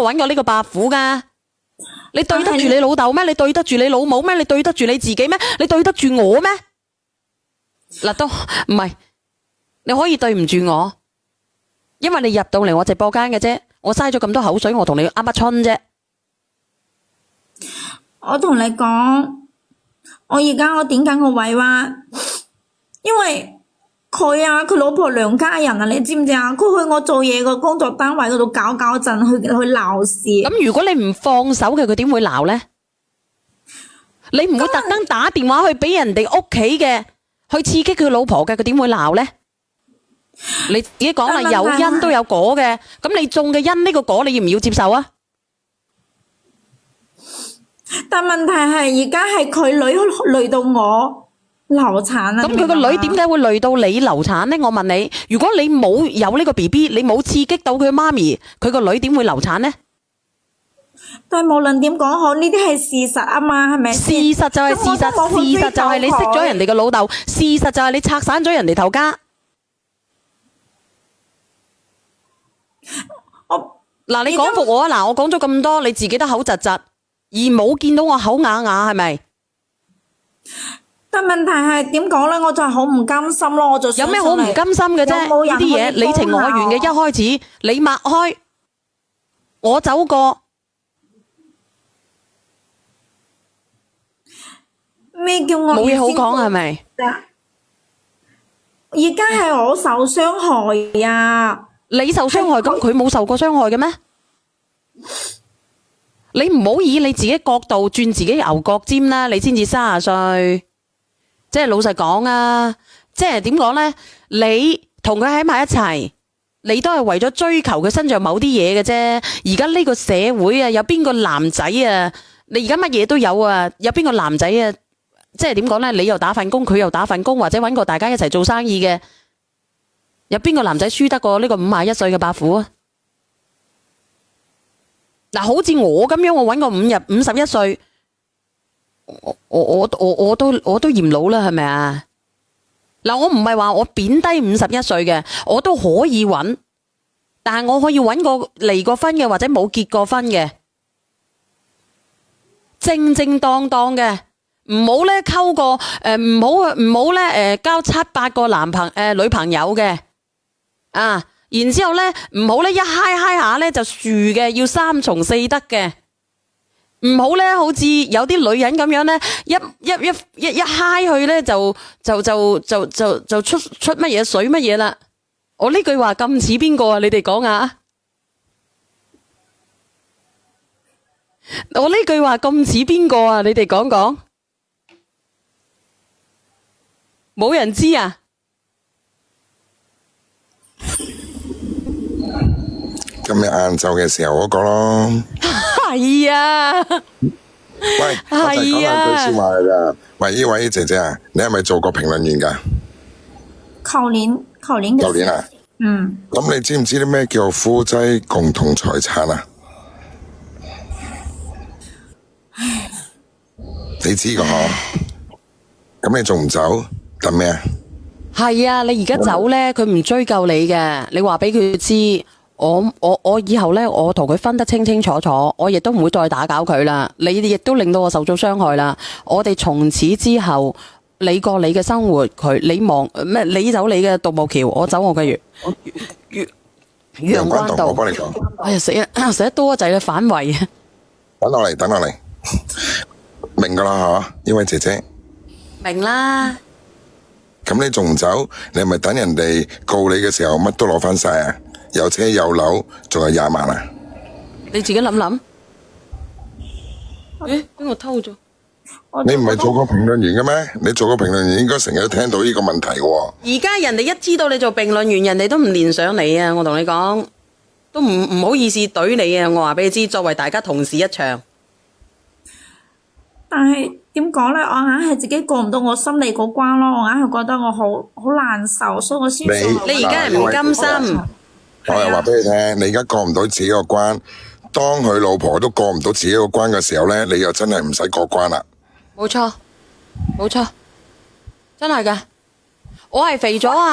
搵過呢個白虎噶？你對得住你老豆咩？你對得住你老母咩？你對得住你自己咩？你對得住我咩？嗱，都唔係，你可以對唔住我，因為你入到嚟我直播間嘅啫，我嘥咗咁多口水，我同你噏乜春啫？我同你講，我點解我委屈？因為佢老婆兩家人啊，你知唔知啊？佢去我做嘢個工作單位嗰度搞震，去鬧事。咁如果你唔放手嘅，佢點會鬧呢？你唔會特登打電話去俾人哋屋企嘅，去刺激佢老婆嘅，佢點會鬧呢？你自己講啦，有因都有果嘅，咁你種嘅因呢個果，你要唔要接受啊？但問題係而家係佢女累到我流產啊！咁佢個女點解會累到你流產呢？我問你，如果你冇有呢個 BB，你冇刺激到佢媽咪，佢個女點會流產呢？但係無論點講好，呢啲係事實啊嘛，係咪？事實就係事實，事實就係你識咗人哋嘅老豆，事實就係你拆散咗人哋頭家。嗱，你講服我啊！嗱，我講咗咁多，你自己都口窒窒，而冇見到我口啞啞，係咪？但問題係點講咧？我就係好唔甘心咯，我就有咩好唔甘心嘅啫？呢啲嘢你情我願嘅，一開始你擘開，我走過。咩叫我冇嘢好講係咪？而家係我受傷害呀！你受傷害，咁佢冇受過傷害嘅咩？你唔好以你自己角度轉自己牛角尖啦！你先至30歲，即係老實講啊！即係點講呢？你同佢喺埋一齊，你都係為咗追求佢身上某啲嘢嘅啫。而家呢個社會啊，有邊個男仔啊？你而家乜嘢都有啊！有邊個男仔啊？即係點講呢？你又打份工，佢又打份工，或者揾個大家一齊做生意嘅，有邊個男仔輸得過呢個51歲嘅白虎啊？嗱，好似我咁樣，我揾個51歲，我都嫌老啦，係咪啊？嗱，我唔係話我貶低51歲嘅，我都可以揾，但係我可以揾個離過婚嘅或者冇結過婚嘅，正正當當嘅。唔好咧溝個唔好咧交7、8個女朋友嘅啊，然之後咧唔好咧一嗨下咧就樹嘅，要3從4德嘅，唔好咧好似有啲女人咁樣咧一嗨去咧就出乜嘢水乜嘢啦。我呢句話咁似邊個啊？你哋講下。我呢句話咁似邊個啊？你哋講講。冇人知啊！今日晏晝嘅時候嗰個咯，係啊，喂，我就係講兩句說話㗎咋。喂，呢位姐姐啊，你係咪做過評論員㗎？舊年啊，咁你知唔知啲咩叫夫妻共同財產啊？你知㗎嗬？咁你仲唔走？等咩啊？係啊，你而家走咧，佢唔追究你嘅。你話俾佢知，我以後咧，我同佢分得清清楚楚，我亦都唔會再打攪佢啦。你亦都令到我受咗傷害啦。我哋從此之後，你過你嘅生活，你忙咩？你走你嘅獨木橋，我走我嘅陽關道。我幫你講。哎呀，食得多仔嘅反胃啊！等落嚟，明噶啦吓，呢位姐姐。明啦。咁你仲唔走？你係咪等人哋告你嘅時候乜都攞翻晒啊？有車有樓，仲有20萬啊？你自己諗諗。邊個偷咗？你唔係做過評論員嘅咩？你做過評論員應該成日都聽到呢個問題嘅。而家人哋一知道你做評論員，人哋都唔連上你啊！我同你講，都唔好意思懟你啊！我話俾你知，作為大家同事一場。但係點講咧？我硬係自己過唔到我心理嗰關咯，我硬係覺得我好難受，所以我先你而家係唔甘心。我又話俾你聽，你而家過唔到自己個關，當佢老婆都過唔到自己個關嘅時候咧，你又真係唔使過關啦。冇錯，真係噶，我係肥咗啊！